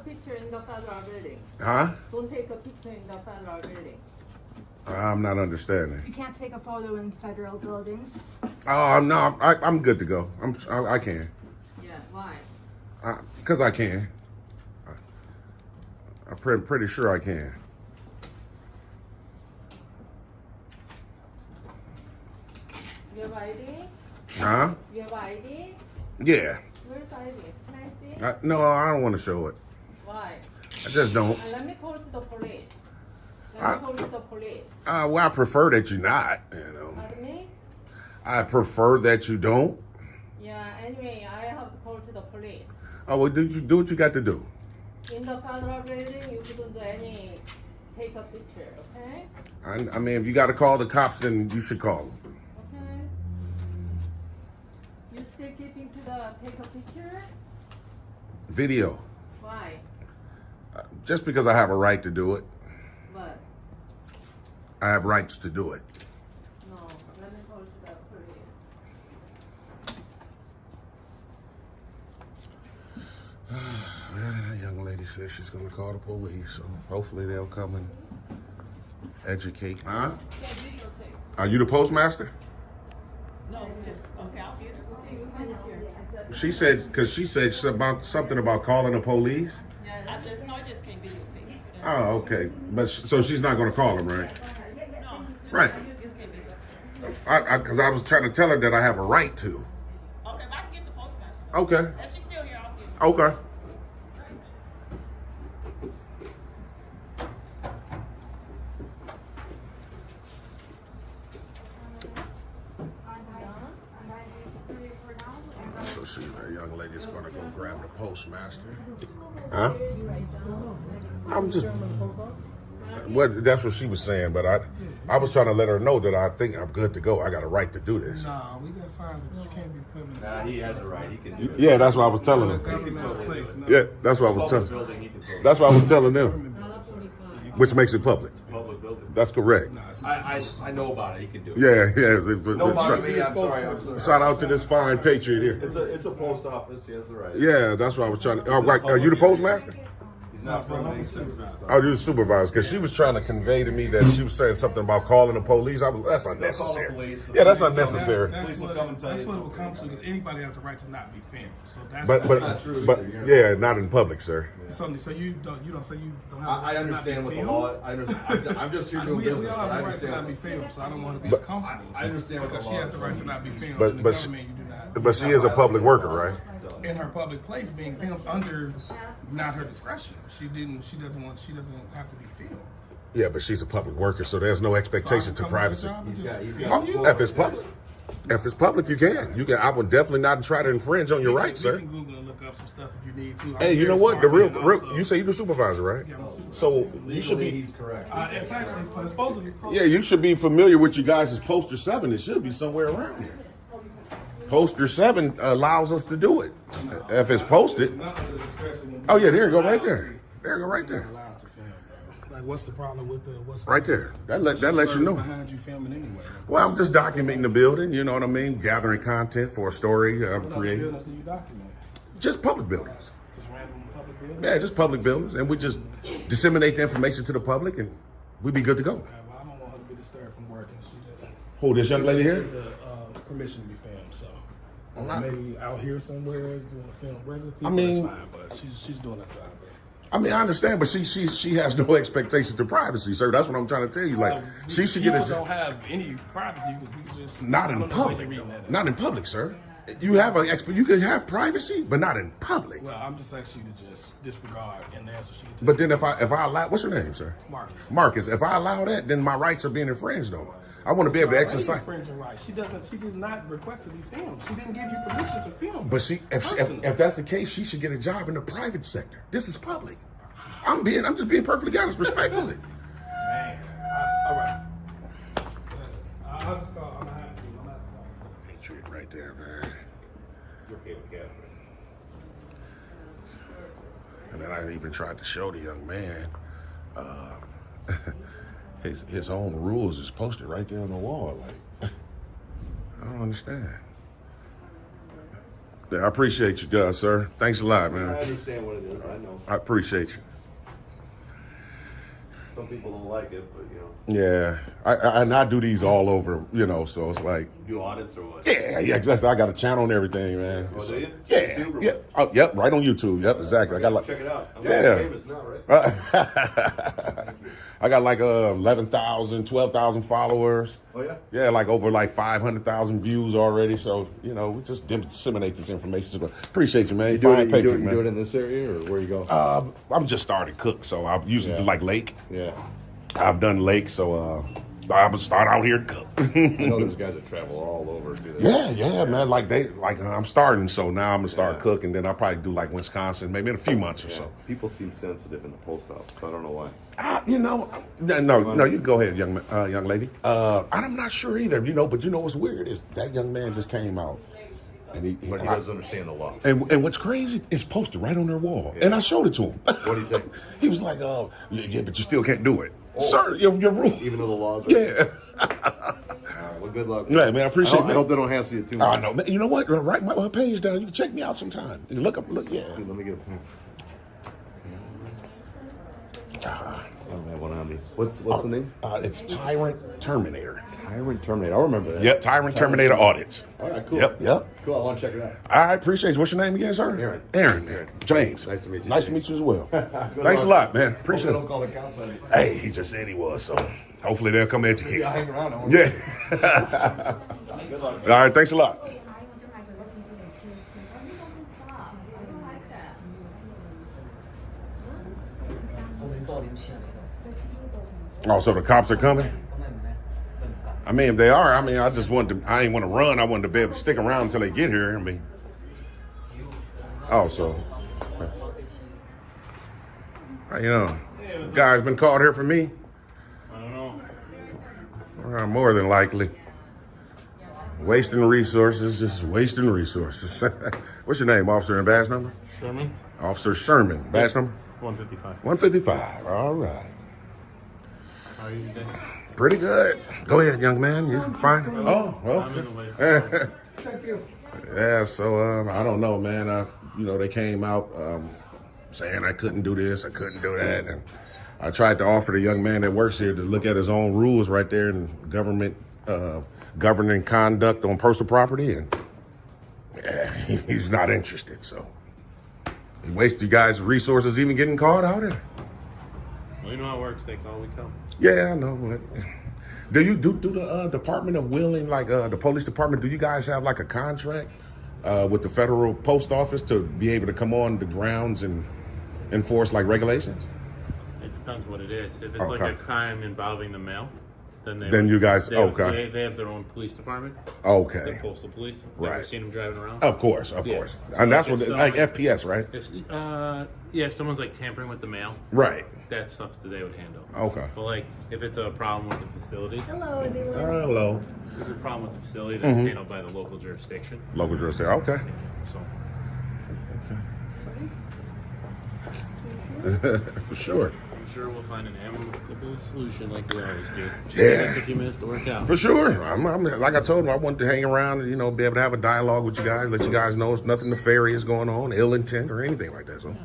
picture in the federal building. Huh? Don't take a picture in the federal building. I'm not understanding. You can't take a photo in federal buildings. Oh no, I'm good to go. I can. Yeah, why? Because I can. I'm pretty sure I can. You have ID? Huh? You have ID? Yeah. Where's ID? Can I see? No, I don't want to show it. Why? I just don't. Let me call to the police. Let me call to the police. Well, I prefer that you not. You know. Pardon me? I prefer that you don't. Yeah, anyway, I have to call to the police. Oh, well, do what you got to do. In the federal building, you couldn't do take a picture, okay? I mean, if you got to call the cops, then you should call them. Okay. You still keeping to the take a picture? Video. Why? Just because I have a right to do it. What? I have rights to do it. No, let me call to the police. That young lady says she's going to call the police, so hopefully they'll come and educate. Huh? Are you the postmaster? No, just, okay, I'll get it. She said, because she said something about calling the police. I just can't videotape it. Oh, okay. But so she's not going to call them, right? No. Right. Just can't videotape. Because I was trying to tell her that I have a right to. Okay, if I can get the postmaster. Okay. If she's still here, I'll get it. Okay. So that young lady's gonna go grab the postmaster. Huh? I'm just. That's what she was saying, but I was trying to let her know that I think I'm good to go. I got a right to do this. Nah, we got signs that you can't be putting. Nah, he has a right. He can do it. Yeah, that's what I was telling them. Yeah, that's what I was telling. Building, he can totally. That's what I was telling them, Absolutely fine. which makes it public. Public building. That's correct. I know about it. He can do it. Yeah. No bother me. I'm sorry. Shout out to this fine patriot here. It's a post office. He has the right. Yeah, that's what I was trying to. Right. Are you the postmaster? He's not filming. Oh, you're the supervisor. Because she was trying to convey to me that she was saying something about calling the police. That's unnecessary. Yeah, that's unnecessary. That's what it will come to, because anybody has the right to not be filmed. So that's But yeah, not in public, sir. so you don't say you don't have. I understand what the law. I'm just here doing We business. all I have the right to understand. not be filmed, so I don't want to be But- uncomfortable. I understand what the because law she has the is. right to not be filmed. But- in the but- government, you do not. But she is a public worker, right? In her public place, being filmed under not her discretion. She doesn't have to be filmed. Yeah, but she's a public worker, so there's no expectation to privacy. He's got If it's public. If it's public, you can. I would definitely not try to infringe on your rights, You sir. can Google and look up some stuff if you need to. Hey, you know what? The real you say you're the supervisor, right? Yeah, I'm a supervisor. So you should Legally, be. he's correct. It's actually it's supposed to be. Yeah, you should be familiar with you guys' poster 7. It should be somewhere around here. Poster 7 allows us to do it. If it's posted. Not under discretion. Oh yeah, there you go, right there. There you go, right there. Allowed to film, bro. Like, what's the problem with the? Right there. That lets you know. Behind you filming anyway. Well, I'm just documenting the building. You know what I mean? Gathering content for a story I'm What other creating. buildings do you document? Just public buildings. Just random public buildings. Yeah, just public buildings, and we just disseminate the information to the public, and we be good to go. Okay, well, I don't want her to be disturbed from working. She just Who, this young lady here? the permission to be filmed. So not- maybe out here somewhere if you want to film regular people. I mean- that's fine, but she's doing her job. I mean, I understand, but she has no expectation to privacy, sir. That's what I'm trying to tell you. Like, she should get People a don't have any privacy. You can just not I in don't know where public you're reading though. that at. Not in public, sir. You have you can have privacy, but not in public. Well, I'm just asking you to just disregard and answer. She can take But then if I allow, what's your name, sir? Marcus. Marcus. If I allow that, then my rights are being infringed on. I want to be able to exercise. Infringing rights. She does not request to be filmed. She didn't give you permission to film. But if that's the case, she should get a job in the private sector. This is public. I'm just being perfectly honest, respectfully. Man, all right. I'll just call. I'm gonna have to call. Patriot right there, man. You're okay with Catherine. And then I even tried to show the young man his own rules is posted right there on the wall. Like, I don't understand. Yeah, I appreciate you, sir. Thanks a lot, I man. understand what it is. I know. I appreciate you. Some people don't like it, but you know. Yeah, I do these all over, so it's like, You do audits or what? yeah, I got a channel and everything, man. Oh, do you? Yeah, YouTube or yeah. what? Oh, yep, right on YouTube. Yep, exactly. I got like, Check it out. I'm Yeah. famous now, right? I got like 11,000, 12,000 followers. Oh yeah. Yeah, like over like 500,000 views already. So, we just disseminate this information. But appreciate you, man. You do it man. in this area or where you go? I'm just starting to cook, so I usually do like lake. Yeah. I've done lake, so I would start out here and cook. I know there's guys that travel all over to do that. Yeah, man. I'm starting, so now I'm gonna start cooking. Then I'll probably do like Wisconsin, maybe in a few months or so. People seem sensitive in the post office. I don't know why. No, you can go ahead, young lady. I'm not sure either, but what's weird is that young man just came out, and But he doesn't understand the law. And what's crazy, it's posted right on their wall, and I showed it to him. What did he say? He was like, yeah, but you still can't do it, sir. Your rule. Even though the laws are. Yeah. All right. Well, good luck. Yeah, man. I appreciate it. I hope they don't hassle you too I much. know, man. You know what? Write my page down. You can check me out sometime. Look. Yeah. Let me get a pen. I don't have one on me. What's the name? It's Tyrant Terminator. Tyrant Terminator. I remember that. Yep, Tyrant Terminator Audits. All right, cool. Yep. Cool. I want to check it out. I appreciate you. What's your name again, sir? Aaron. James. Nice to meet you. Nice to meet you as well. Thanks a lot, man. Appreciate Don't it. call the cops on you. Hey, he just said he was, so hopefully they'll come educate. Yeah, I hang around. I won't- Yeah. Good luck. All right, thanks a lot. Oh, so the cops are coming? I mean, if they are, I ain't want to run. I wanted to be able to stick around until they get here. Guy's been called here for me. I don't know. More than likely. Wasting resources, just wasting resources. What's your name, officer, and badge number? Sherman, Officer Sherman, badge number? 155. 155, all right. How are you today? Pretty good. Go ahead, young man, you fine? Oh, I'm in the way. Yeah, so I don't know, man. They came out saying I couldn't do this, I couldn't do that, and I tried to offer the young man that works here to look at his own rules right there in government governing conduct on personal property, and he's not interested. So he wasted you guys' resources even getting caught out here. Well, you know how it works. They call, we come. Yeah, I know. But do you do the Department of Wheeling, like the police department? Do you guys have like a contract with the federal post office to be able to come on the grounds and enforce like regulations? It depends what it is. If it's Okay. like a crime involving the mail, Then you guys, they okay. have their own police department. Okay. The postal police. Right. Ever seen them driving around? Of course. Yeah. And that's So what, if like someone- FPS, right? If someone's like tampering with the mail, Right. that's stuff that they would handle. Okay. But like, if it's a problem with the facility, Hello, everyone. Hello. if it's a problem with the facility, that's handled by the local jurisdiction. Local jurisdiction. Okay. So For sure. I'm sure we'll find an amicable solution like we always do. Just Yeah. give us a few minutes to work out. For sure. I'm like I told him, I wanted to hang around and, be able to have a dialogue with you guys, let you guys know it's nothing nefarious going on, ill intent or anything like that. So,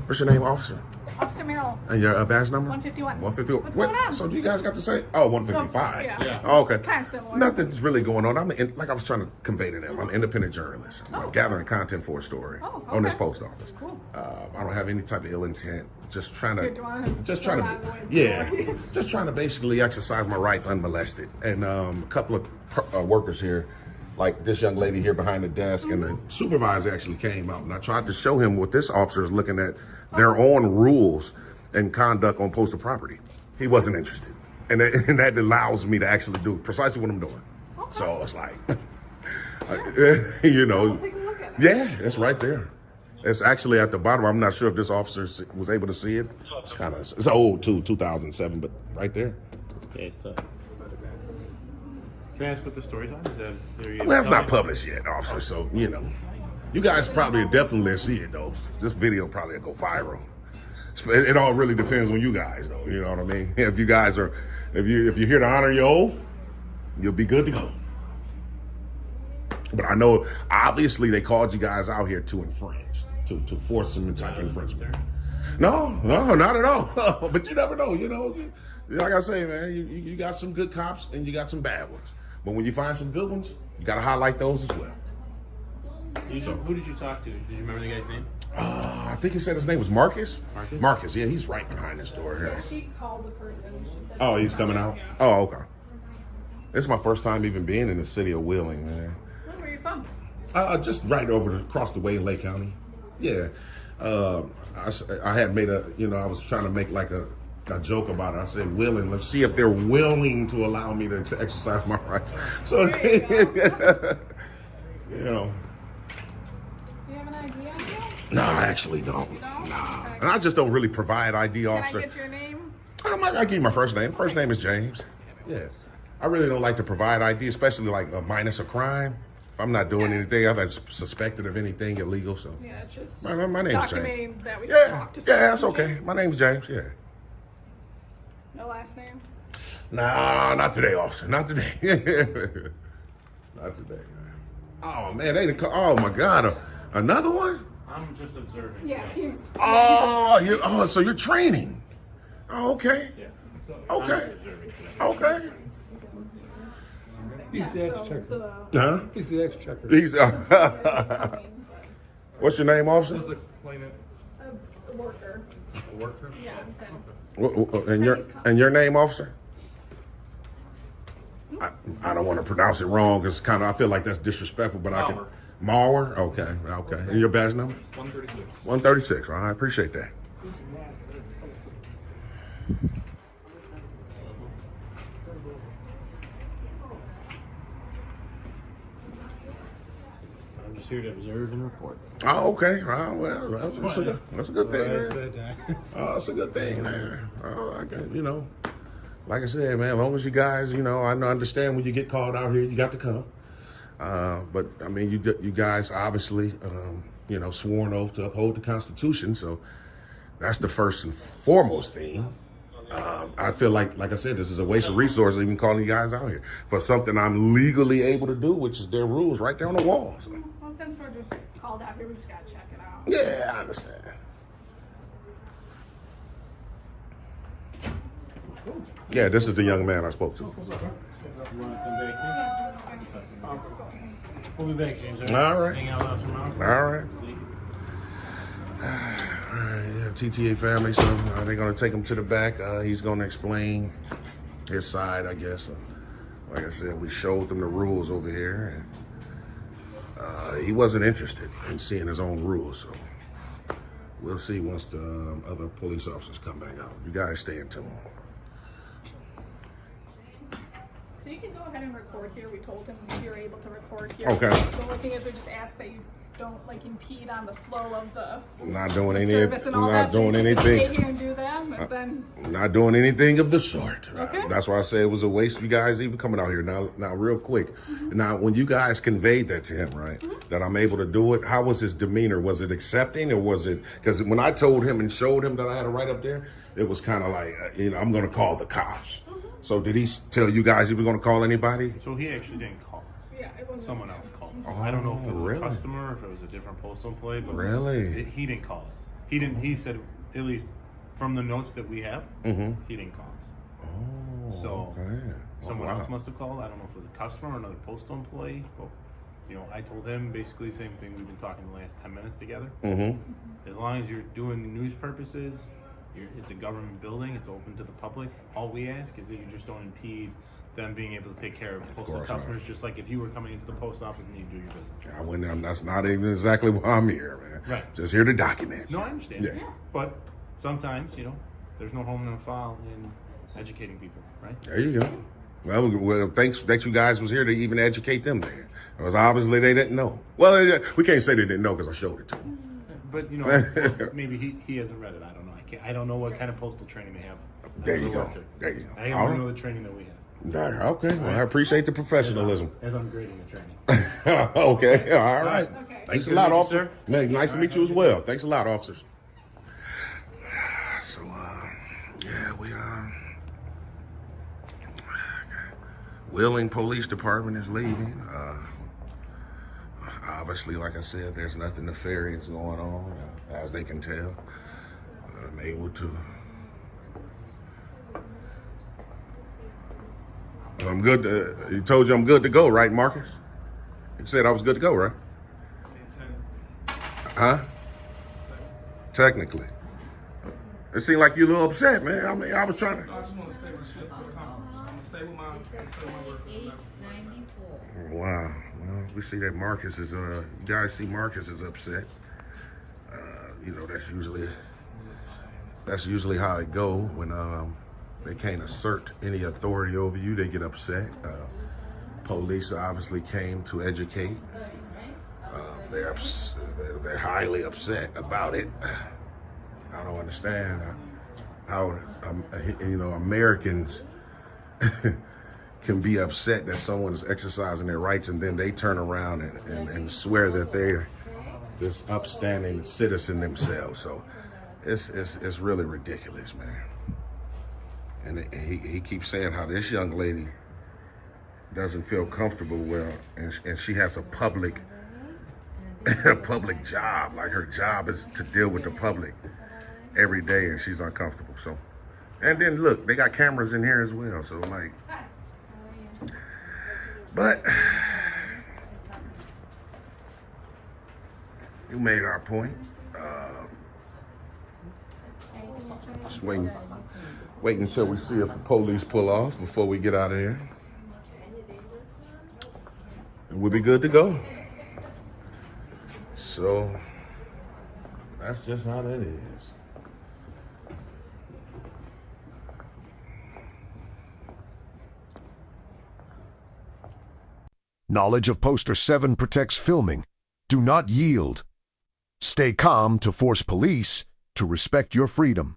what's your name, officer? Officer Merrill, And your badge number? 151. 151. What's going on? So you guys got to say? Oh, 155. Yeah. Oh, okay. Kinda similar. Nothing's really going on. Like I was trying to convey to them, I'm an independent journalist. I'm gathering content for a story on this post office. Cool. I don't have any type of ill intent. Just trying You're trying to to, just trying fill out the way to, to yeah, just trying to basically exercise my rights unmolested. And a couple of workers here, like this young lady here behind the desk, and the supervisor actually came out, and I tried to show him what this officer is looking at, their own rules and conduct on postal property. He wasn't interested, and that allows me to actually do precisely what I'm doing. Okay. So it's like, We'll take a look at it. yeah, it's right there. It's actually at the bottom. I'm not sure if this officer was able to see it. It's old too, 2007, but right there. Yeah, it's tough. Can I ask what the story time is? Well, it's not published yet, officer. So you guys probably definitely see it though. This video probably will go viral. It all really depends on you guys, though. You know what I mean? If you guys are, if you're here to honor your oath, you'll be good to go. But I know, obviously, they called you guys out here to infringe, to force some type of infringement. No, not at all. But you never know, you know. Like I say, man, you got some good cops and you got some bad ones. But when you find some good ones, you got to highlight those as well. Who did you talk to? Did you remember the guy's name? I think he said his name was Marcus. Marcus? Marcus, yeah, he's right behind this door here. Yeah, she called the person. She said Oh, he's coming out? Oh, okay. This is my first time even being in the city of Wheeling, man. Where are you from? Just right across the way in Lake County. Yeah. I had made I was trying to make like a joke about it. I said, willing. Let's see if they're willing to allow me to exercise my rights. So, you know. Do you have an ID on you? No, I actually don't. You don't? Nah. Okay. And I just don't really provide ID, officer. Can I get your name? I give you my first name. First name is James. Yes. I really don't like to provide ID, especially like minus a crime. If I'm not doing anything, I've been suspected of anything illegal. So Yeah, it's just my name's James. documenting that we Yeah, talked to yeah, someone. that's okay. My name's James. Yeah. No last name? Nah, not today, officer. Not today. Not today, man. Oh man, oh my God, another one? I'm just observing. Yeah, he's. So you're training? Oh, okay. Yes. Okay. Okay. He's the exchequer. Huh? He's the exchequer. He's. What's your name, officer? Who's the complainant? A worker. A worker? Yeah. And your name, officer? I don't want to pronounce it wrong because I feel like that's disrespectful, but I can. Mauer? Okay. And your badge number? 136. 136. All right, I appreciate that. I'm just here to observe and report. Oh, okay. Well, that's a good thing, man. That's a good thing, man. Like I said, man, as long as you guys, I understand when you get called out here, you got to come. But I mean, you guys obviously, sworn oath to uphold the Constitution. So that's the first and foremost thing. I feel like I said, this is a waste of resources even calling you guys out here for something I'm legally able to do, which is their rules right there on the wall. So. Well, since we're just called out here, we just gotta check it out. Yeah, I understand. Yeah, this is the young man I spoke to. You want to come back here? We'll be back, James. All right. Hang out after tomorrow. All right. Yeah, TTA family. So they're going to take him to the back. He's going to explain his side, I guess. Like I said, we showed them the rules over here, and he wasn't interested in seeing his own rules. So we'll see once the other police officers come back out. You guys stay in tune. So you can go ahead and record here. We told him you're able to record here. Okay. The only thing is we just ask that you don't impede on the flow of the I'm not doing any. service and all I'm that. not doing so you can just anything. stay here and do them, and then I'm not doing anything of the sort. Okay. That's why I said it was a waste of you guys even coming out here. Now, real quick. Now, when you guys conveyed that to him, right, that I'm able to do it, how was his demeanor? Was it accepting, or was it, because when I told him and showed him that I had a right up there, it was kind of like, I'm going to call the cops. So did he tell you guys he was going to call anybody? So he actually didn't call us. yeah, it was Someone else called us. Oh, I don't know if it was really? a customer or if it was a different postal employee, but Really? he didn't call us. He didn't. He said, at least from the notes that we have, he didn't call us. Oh, So okay. someone wow. else must have called. I don't know if it was a customer or another postal employee, but I told him basically the same thing we've been talking the last 10 minutes together. As long as you're doing news purposes, it's a government building, it's open to the public. All we ask is that you just don't impede them being able to take care of postal course, customers, right. just like if you were coming into the post office and you do your business. I went there. That's not even exactly why I'm here, man. Right. Just here to document. No, I understand. Yeah. But sometimes, there's no harm in a foul in educating people, right? There you go. Well, thanks that you guys was here to even educate them there. Because obviously they didn't know. Well, we can't say they didn't know because I showed it to them. But maybe he hasn't read it. I don't know. I don't know what kind of postal training they have. There you go. There you go. I don't know the training that we have. Okay. Well, I appreciate the professionalism. As I'm grading the training. Okay. All right. Okay. Thanks a Good lot, to meet you, officer. sir. Man, nice to meet you as well. Thanks a lot, officers. So, we Wheeling Police Department is leaving. Obviously, like I said, there's nothing nefarious going on, as they can tell. I'm able to. I'm good. He told you I'm good to go, right, Marcus? He said I was good to go, right? Huh? Technically. It seemed like you a little upset, man. I mean, I was trying to. I just want to stay with shit for the conference. I'm gonna stay with my work. 894. Wow. Well, we see that Marcus is. You guys see Marcus is upset. You know, that's usually how it go when they can't assert any authority over you. They get upset. Police obviously came to educate. They're highly upset about it. I don't understand how Americans can be upset that someone is exercising their rights, and then they turn around and swear that they're this upstanding citizen themselves. So it's really ridiculous, man. And he keeps saying how this young lady doesn't feel comfortable well, and she has a public job. Like, her job is to deal with the public every day, and she's uncomfortable. So, and then look, they got cameras in here as well. So like, but you made our point. Just wait until we see if the police pull off before we get out of here. And we'll be good to go. So that's just how that is. Knowledge of Poster 7 protects filming. Do not yield. Stay calm to force police to respect your freedom.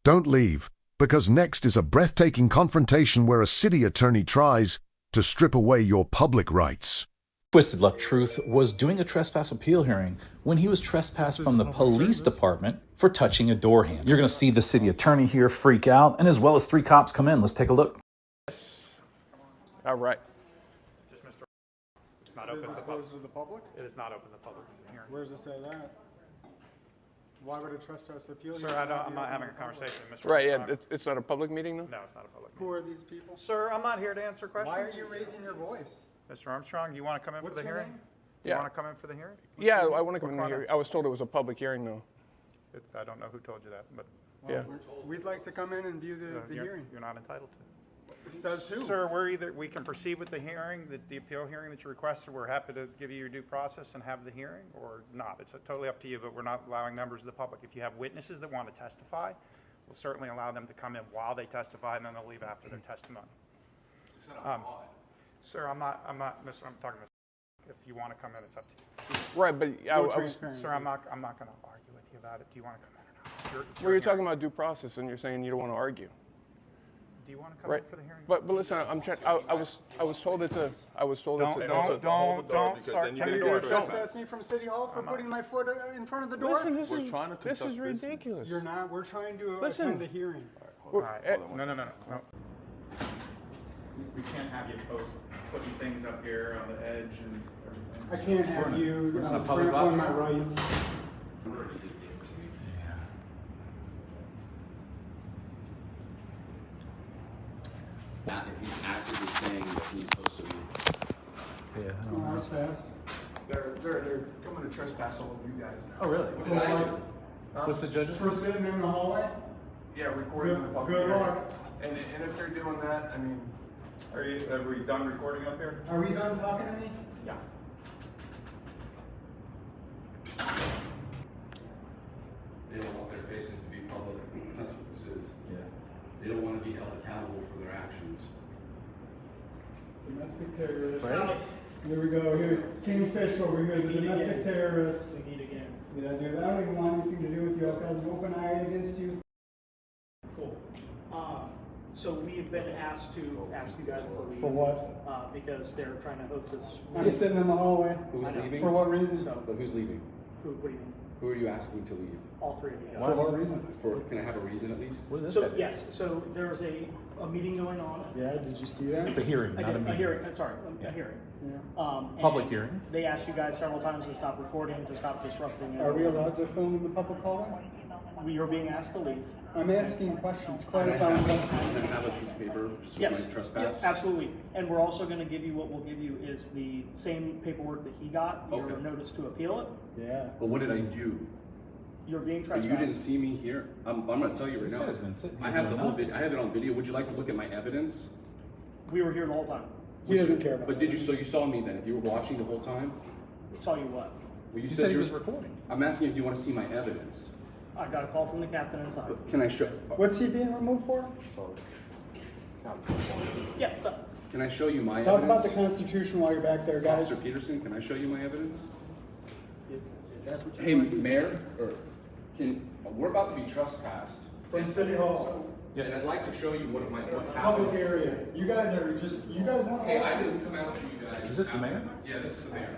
Don't leave, because next is a breathtaking confrontation where a city attorney tries to strip away your public rights. Twisted Luck Truth was doing a trespass appeal hearing when he was trespassed from the police department for touching a door handle. You're going to see the city attorney here freak out, and as well as 3 cops come in. Let's take a look. All right. Just Mr. It's not open Is this closed to the public? It is not open to the public. It's a hearing. Where does it say that? Why would a trespass appeal? Sir, I'm not having a conversation with Mr. Right, yeah, Armstrong. it's not a public meeting, though? No, it's not a public Who meeting. are these people? Sir, I'm not here to answer questions. Why are you raising your voice? Mr. Armstrong, you want to come in What's for the your hearing? name? Do you Yeah. want to come in for the hearing? Yeah, I want to come in What here. kind I was told it was a public hearing, though. I don't know who told you that, but Yeah. We'd like to come in and view the you're, hearing. you're not entitled to. Says who? Sir, we can proceed with the hearing, the appeal hearing that you requested. We're happy to give you your due process and have the hearing, or not. It's totally up to you, but we're not allowing members of the public. If you have witnesses that want to testify, we'll certainly allow them to come in while they testify, and then they'll leave after their testimony. Sir, I'm not, Mr. I'm talking to, if you want to come in, it's up to you. Right, but I was, transparency. Sir, I'm not going to argue with you about it. Do you want to come in or not? well, you're talking about due process, and you're saying you don't want to argue. Do you want to come Right. in for the hearing? But listen, I'm trying. I was told it's a. I was told it's a. Don't start Are kicking you the going door. to trespass me from City Hall for putting my foot in front of the door? Listen, this is ridiculous. You're not. We're trying to Listen. attend a hearing. All right. No. We can't have you putting things up here on the edge and everything. I can't have you trampling my rights. Not if he's actively saying that he's supposed to be. Oh, that's fast. They're coming to trespass all of you guys now. Oh, really? What's the judge's? For sitting in the hallway? Yeah, recording the public Good hearing. luck. And if they're doing that, I mean, are we done recording up here? Are we done talking to me? Yeah. They don't want their faces to be public. That's what this is. Yeah. They don't want to be held accountable for their actions. Domestic terrorist. Here we go. Here, Kingfish over here, the domestic terrorist. We meet again. Yeah, dude, I don't even want anything to do with you. I've got an open eye against you. Cool. So we've been asked to ask you guys to leave. For what? Because they're trying to host this. I'm sitting in the hallway. Who's leaving? For what reason? So, But who's leaving? what do you mean? Who are you asking to leave? All 3 of you For guys. what reason? For, can I have a reason at least? So, yes, so there's a a meeting going on. Yeah, did you see that? It's a hearing, I not a did, meeting. a hearing, sorry, Yeah. a hearing. Yeah. And Public hearing. They asked you guys several times to stop recording, to stop disrupting. Are we allowed to film in the public hallway? We are being asked to leave. I'm asking questions, Can I clarifying questions. have a piece of paper just with Yes, my trespass? yes, absolutely. And we're also gonna give you, what we'll give you is the same paperwork that he got, your Okay. notice to appeal it. Yeah. But what did I do? You're being But trespassed. you didn't see me here. I'm gonna tell you right This now. guy's been sitting I here have the doing whole nothing. video. I have it on video. Would you like to look at my evidence? We were here the whole time. He doesn't care about But did you? So you saw me then? If you were watching the whole time? Saw you what? Well, You said he was recording. I'm asking if you want to see my evidence. I got a call from the captain inside. But can I show? What's he being removed for? Yeah, what's up? Can I show you my Talk about evidence? the Constitution while you're back there, guys. Officer Peterson, can I show you my evidence? If that's what you Hey, want to do. Mayor, we're about to be trespassed. From City Hall. Yeah, and I'd like to show you what Public happened. area. You guys want Hey, I didn't come out for you guys. Is this the mayor? Yeah, this is the mayor.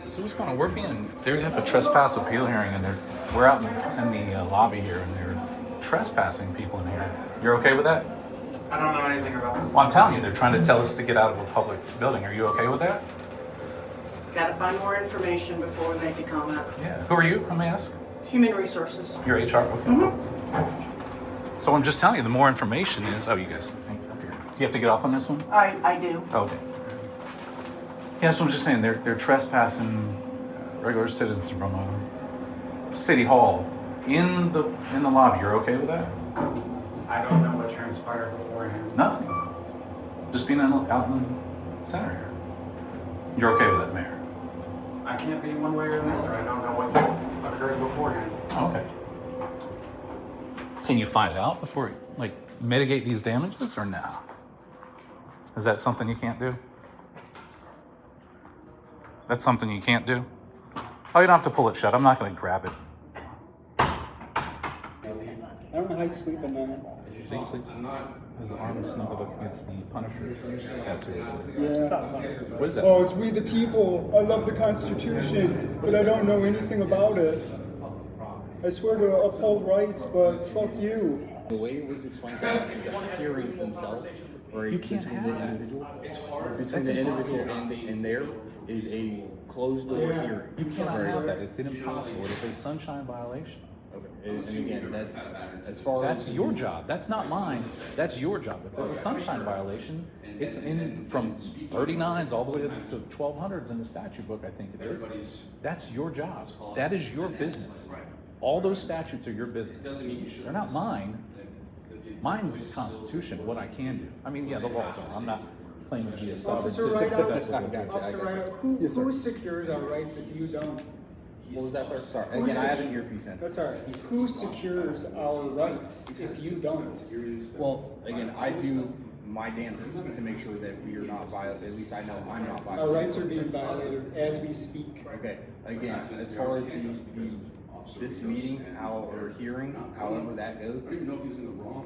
So what's going on? We're being, they have a trespass appeal hearing, and we're out in the lobby here, and they're trespassing people in here. You're okay with that? I don't know anything about this. Well, I'm telling you, they're trying to tell us to get out of a public building. Are you okay with that? Gotta find more information before we make a comment. Yeah. Who are you? Let me ask. Human resources. You're HR? Okay. So I'm just telling you, the more information is, oh, you guys, I figured. Do you have to get off on this one? I do. Okay. Yeah, so I'm just saying, they're trespassing regular citizens from a city hall in the lobby. You're okay with that? I don't know what transpired beforehand. Nothing. Just being out in the center here. You're okay with that, Mayor? I can't be one way or another. I don't know what occurred beforehand. Okay. Can you find out before, like, mitigate these damages, or no? Is that something you can't do? That's something you can't do? Oh, you don't have to pull it shut. I'm not going to grab it. I don't know how you sleep at night. He sleeps. His arm is snuggled up against the Punisher. That's it. Yeah. What is that? Oh, it's we the people. I love the Constitution, but I don't know anything about it. I swear to uphold rights, but fuck you. The way it was explained to us is that hearings themselves, right, between the individual, and there is a closed door hearing. You cannot have that. It's impossible. It's a sunshine violation. Okay. And again, that's as far That's as your job. That's not mine. That's your job. If there's a sunshine violation, it's in from 39s all the way to 1200s in the statute book, I think it is. That's your job. That is your business. All those statutes are your business. They're not mine. Mine's the Constitution, what I can do. I mean, yeah, the laws are. I'm not claiming to be a sovereign Officer citizen, but that's what Rideout, we're Officer Rideout, who secures our rights if you don't? what was that, sir? Sorry. Again, I have an earpiece in. That's all right. Who secures our rights if you don't? Well, again, I do my damnedest to make sure that we are not violated. At least I know I'm not violated. Our rights are being violated as we speak. Okay. Again, as far as this meeting, or hearing, however that goes,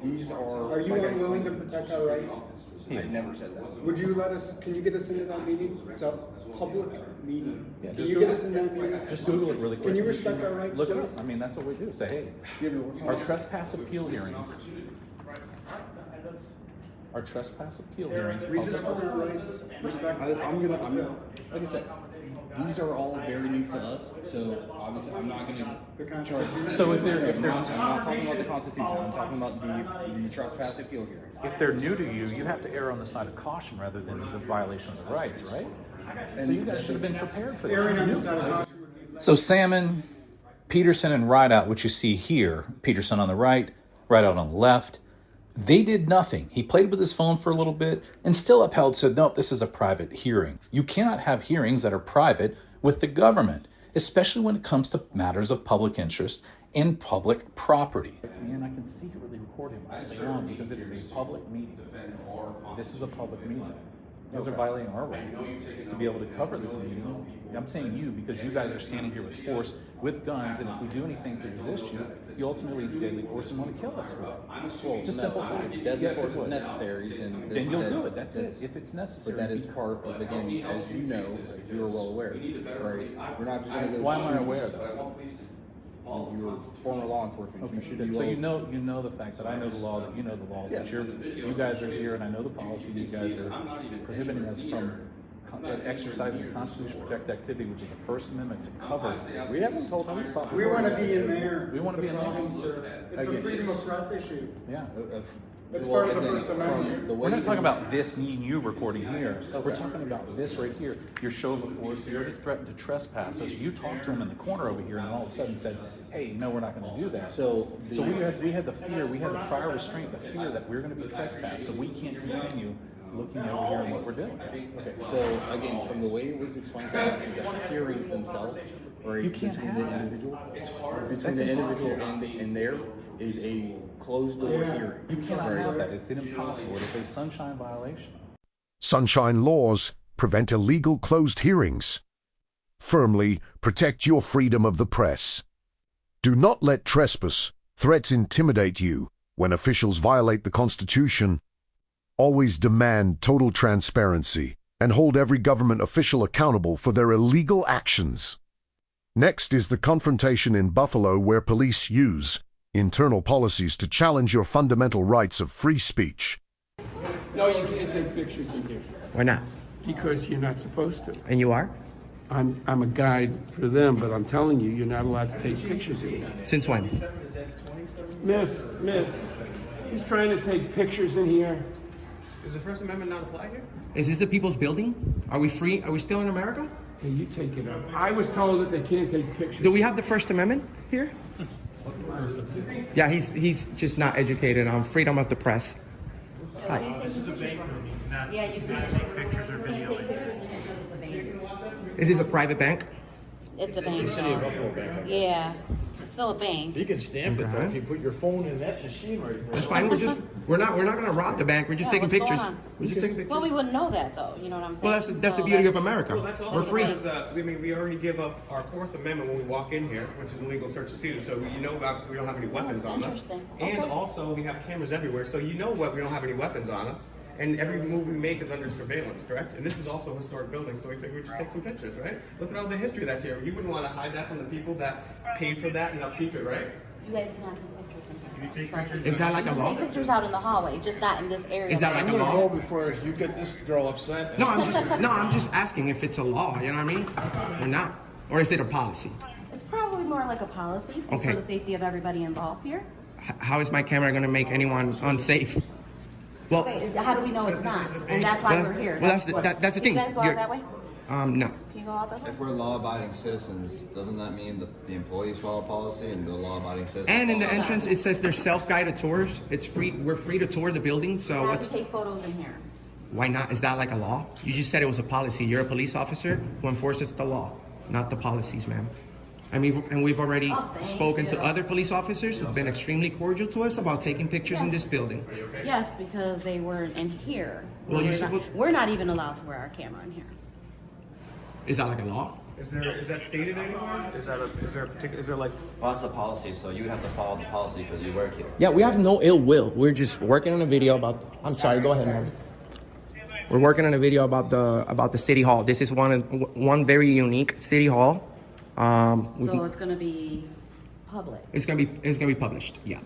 these are. Are you like I unwilling to explained, protect our rights? I never said that. Would you let us, can you get us into that meeting? It's a public meeting. Yeah, Can just you do get it. us in that meeting? Just Google it really quick. Can you respect our rights, Look it please? up. I mean, that's what we do. Say, hey, our trespass appeal hearings. Our trespass appeal hearings. We just want our rights respected. I'm like I said, these are all very new to us, so obviously I'm not gonna. The Constitution. So if they're I'm not talking about the Constitution. I'm talking about the trespass appeal hearings. if they're new to you, you have to err on the side of caution rather than the violation of the rights, right? So you guys should have been prepared for Erring on the this. side of caution would be. So Salmon, Peterson, and Rideout, which you see here, Peterson on the right, Rideout on the left, they did nothing. He played with his phone for a little bit and still upheld, said, nope, this is a private hearing. You cannot have hearings that are private with the government, especially when it comes to matters of public interest and public property. And I can secretly record him all day long because it is a public meeting. This is a public meeting. You guys are violating our rights to be able to cover this meeting. I'm saying you because you guys are standing here with force, with guns, and if we do anything to resist you, you ultimately deadly force and want to kill us for it. It's just simple fact. Deadly Yes, force it is would. necessary, Then you'll do it. That's it. If it's necessary. But that is part of, again, as you know, you are well aware, right? We're not just gonna go. Why am I shoot. aware though? you're former law enforcement. You should be So you know the fact that I know the law, that you know the law, that you guys are here, and I know the policy. You guys are prohibiting us from exercising constitutional protected activity, which is the First Amendment to cover. We haven't told them to stop. We want to be in there. We want to be in there. It's a freedom of press issue. Yeah. It's part of the First Amendment. We're not talking about this, me and you recording here. We're talking about this right here. Your show before, so you already threatened to trespass. So you talked to him in the corner over here, and all of a sudden said, "Hey, no, we're not going to do that." So we had the fear, we had the prior restraint, the fear that we're going to be trespassed. So we can't continue looking over here and what we're doing. Okay. So again, from the way it was explained to us, is that the hearings themselves, or between the individual, and there is a closed door hearing. You cannot have that. It's impossible. It's a sunshine violation. Sunshine laws prevent illegal closed hearings. Firmly protect your freedom of the press. Do not let trespass, threats intimidate you when officials violate the Constitution. Always demand total transparency and hold every government official accountable for their illegal actions. Next is the confrontation in Buffalo, where police use internal policies to challenge your fundamental rights of free speech. No, you can't take pictures in here. Why not? Because you're not supposed to. And you are? I'm a guide for them, but I'm telling you, you're not allowed to take pictures in here. Since when? Miss, he's trying to take pictures in here. Does the First Amendment not apply here? Is this the people's building? Are we free? Are we still in America? Hey, you take it up. I was told that they can't take pictures. Do we have the First Amendment here? Yeah, he's just not educated on freedom of the press. Hi. This is a bank room. Yeah, you can't take pictures or video. It's a bank. Is this a private bank? It's a bank. It's a City of Buffalo bank. Yeah, still a bank. You can stamp it though if you put your phone in that machine right there. That's fine. We're not gonna rob the bank. We're just taking pictures. We're just taking pictures. Well, we wouldn't know that though. You know what I'm saying? Well, that's the beauty of America. Well, that's also We're free. part of the, I mean, we already give up our Fourth Amendment when we walk in here, which is a legal search and seizure. So you know, obviously, we don't have any weapons on us. Interesting. And Okay. also, we have cameras everywhere, so you know what? We don't have any weapons on us. And every move we make is under surveillance, correct? And this is also a historic building, so we figured we'd just take some pictures, right? Look at all the history that's here. You wouldn't want to hide that from the people that paid for that and upkeep it, right? You guys cannot take pictures in here. Can you take pictures? Is that like a law? Take pictures out in the hallway, just not in this area. Is that like a law? Go before you get this girl upset. No, I'm just asking if it's a law. You know what I mean? Or not? Or is it a policy? It's probably more like a policy Okay. for the safety of everybody involved here. How is my camera going to make anyone unsafe? Well, Okay, how do we know it's not? And that's why we're here. Well, that's the thing. Can you guys go out that way? No. Can you go out that way? If we're law-abiding citizens, doesn't that mean that the employees follow policy and the law-abiding citizens? And in the follow entrance, it says there's self-guided tours. It's free. We're free to tour the building. So Not to take photos in here. why not? Is that like a law? You just said it was a policy. You're a police officer who enforces the law, not the policies, ma'am. And we've already spoken to other police officers who've been extremely cordial to us about taking pictures in this building. Yes, because they weren't in here. Well, We're not even allowed to wear our camera in here. Is that like a law? Is that stated anywhere? Is there like? Well, that's the policy, so you have to follow the policy because you work here. Yeah, we have no ill will. We're just working on a video about. I'm sorry. Go ahead, ma'am. We're working on a video about the city hall. This is one very unique city hall. So it's going to be public. It's gonna be published. Yeah.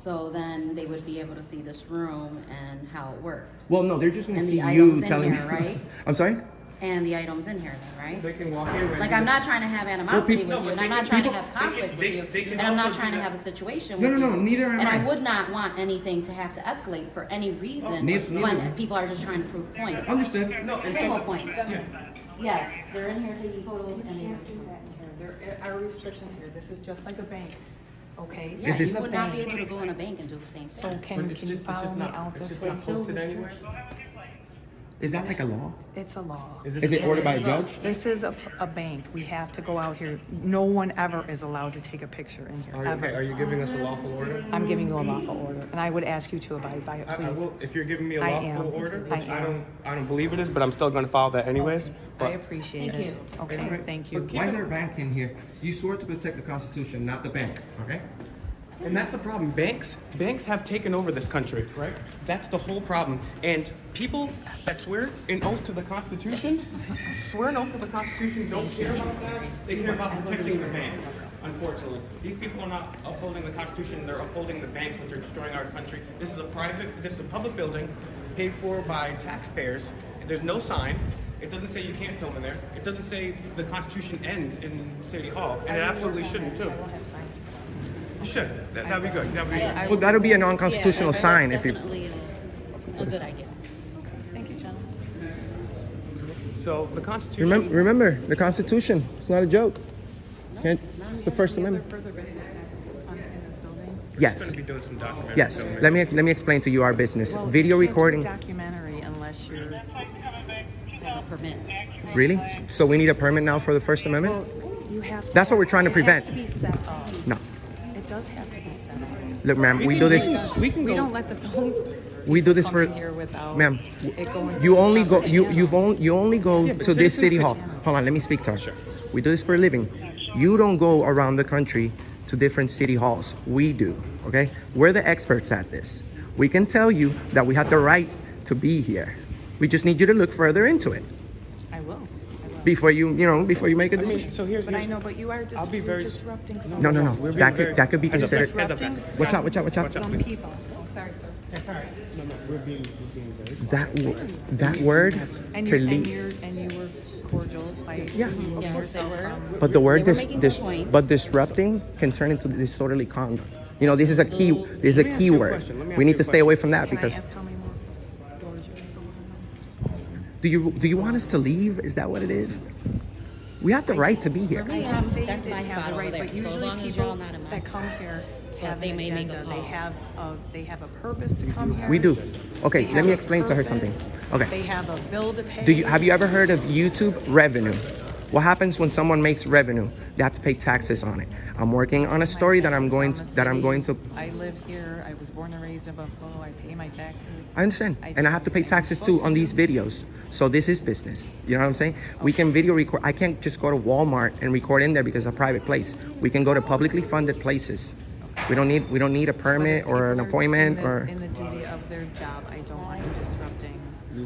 So then they would be able to see this room and how it works. Well, no, they're just gonna And see the you items telling in here, right? I'm sorry. And the items in here, then, right? They can walk in. Like, I'm not trying to have animosity with you, and I'm not trying to have conflict with you, and I'm not trying to have a situation with you. No, neither am And I. I would not want anything to have to escalate for any reason Neither. when people are just trying to prove points. Understood. Single points. Yes, they're in here taking photos and they're. There are restrictions here. This is just like a bank, okay? Yeah, you would not be able to go in a bank and do the same So thing. can you follow me out this way? Is that like a law? It's a law. Is it ordered by a judge? This is a bank. We have to go out here. No one ever is allowed to take a picture in here, ever. Are you giving us a lawful order? I'm giving you a lawful order, and I would ask you to abide by it, I please. will, if you're giving me a I lawful am. order, I which am. I don't believe it is, but I'm still going to follow that anyways. I appreciate Thank it. you. Okay, thank you. Why is there a bank in here? You swore to protect the Constitution, not the bank. Okay. And that's the problem. Banks have taken over this country, right? That's the whole problem. And people that swear an oath to the Constitution, don't care about that. They care about protecting the banks, unfortunately. These people are not upholding the Constitution, they're upholding the banks, which are destroying our country. This is a public building paid for by taxpayers. There's no sign. It doesn't say you can't film in there. It doesn't say the Constitution ends in City Hall, and it absolutely shouldn't too. You should. That'd be good. Well, that'll be a non-constitutional sign if you. Definitely a good idea. Thank you, John. So the Constitution. Remember, the Constitution. It's not a joke. It's the First Amendment. Further business in this building? Yes. Going to be doing some documentary Yes. filming. Let me explain to you our business. Well, Video you can't do recording. documentary unless you're. Have a permit. Really? So we need a permit now for the First Amendment? Well, you have to. That's what we're trying to prevent. It has to be set up. No. It does have to be set up. Look, ma'am, we do this. We don't let the film. We do this come for. in here without Ma'am, it going you through only go. the You only go to this city hall. Hold on, let me speak to her. Sure. We do this for a living. You don't go around the country to different city halls. We do. Okay, we're the experts at this. We can tell you that we have the right to be here. We just need you to look further into it. I will. Before you make a decision. But I know, but you are just disrupting some. No. That could be considered. Disrupting Watch out. some people. Oh, sorry, sir. That's all right. No, we're being very. That word And could you lead. were cordial by. Yeah. Yes, course they were. But the word They were making good points. but disrupting can turn into disorderly conduct. You know, this is a key. This is a key word. We need to stay away from that Can I because. ask how many more floors you're Do you want us to leave? Is that what it is? We have the right to be here. I have, that's my have spot the over right, there. but So as usually long as people y'all not in my that come here But have they an may make a agenda. call. They have a purpose to come here. We do. Okay, They let me have a explain to her purpose. something. Okay. They have a bill to pay. Have you ever heard of YouTube revenue? What happens when someone makes revenue? They have to pay taxes on it. I'm working on a story that I'm going to. I live here. I was born and raised in Buffalo. I pay my taxes. I understand, and I have to pay taxes too on these videos. So this is business. You know what I'm saying? We can video record. I can't just go to Walmart and record in there because it's a private place. We can go to publicly funded places. We don't need a permit or an appointment or. In the duty of their job, I don't want you disrupting.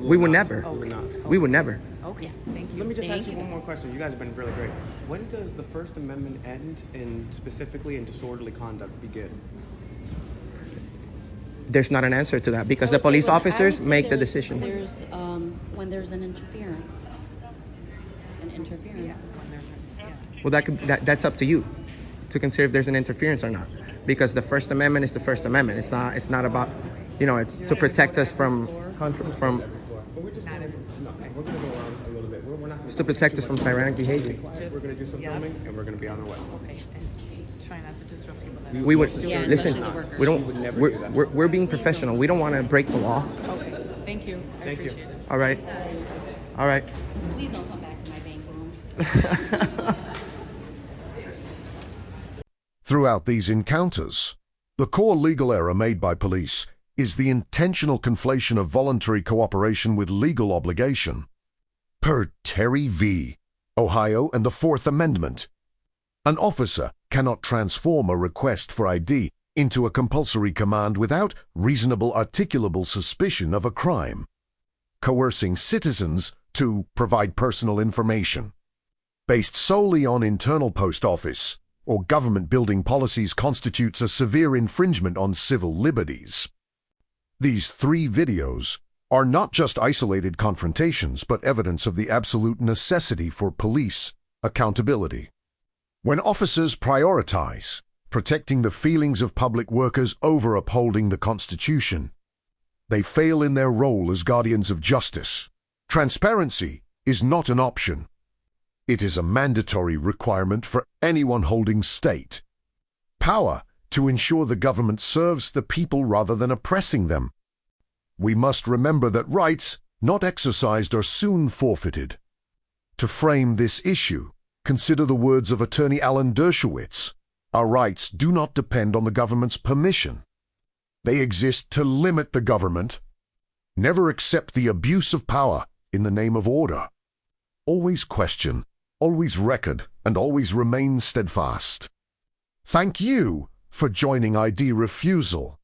We would never. Okay. We would never. Okay, thank you. Let me just Thank ask you you. one more question. You guys have been really great. When does the First Amendment end and specifically in disorderly conduct begin? There's not an answer to that because I the would say police when- I officers would say make the there's- decision. There's when there's an interference. An interference. Well, that's up to you to consider if there's an interference or not, because the First Amendment is the First Amendment. It's not about, it's to protect us from. But we're just gonna, we're gonna go around a little bit. We're not gonna It's to protect us from tyrannic behavior. We're gonna do some filming and we're gonna be on our way. Okay, and try not to disrupt people. That We would Yeah, listen. especially the workers. We don't. We're being professional. We don't want to break the law. Okay, thank you. I appreciate it. All right. All right. Please don't come back to my bank room. Throughout these encounters, the core legal error made by police is the intentional conflation of voluntary cooperation with legal obligation. Per Terry v. Ohio and the Fourth Amendment, an officer cannot transform a request for ID into a compulsory command without reasonable articulable suspicion of a crime, coercing citizens to provide personal information. Based solely on internal post office or government building policies constitutes a severe infringement on civil liberties. These 3 videos are not just isolated confrontations, but evidence of the absolute necessity for police accountability. When officers prioritize protecting the feelings of public workers over upholding the Constitution, they fail in their role as guardians of justice. Transparency is not an option. It is a mandatory requirement for anyone holding state power to ensure the government serves the people rather than oppressing them. We must remember that rights not exercised are soon forfeited. To frame this issue, consider the words of Attorney Alan Dershowitz. Our rights do not depend on the government's permission. They exist to limit the government. Never accept the abuse of power in the name of order. Always question, always record, and always remain steadfast. Thank you for for joining ID Refusal.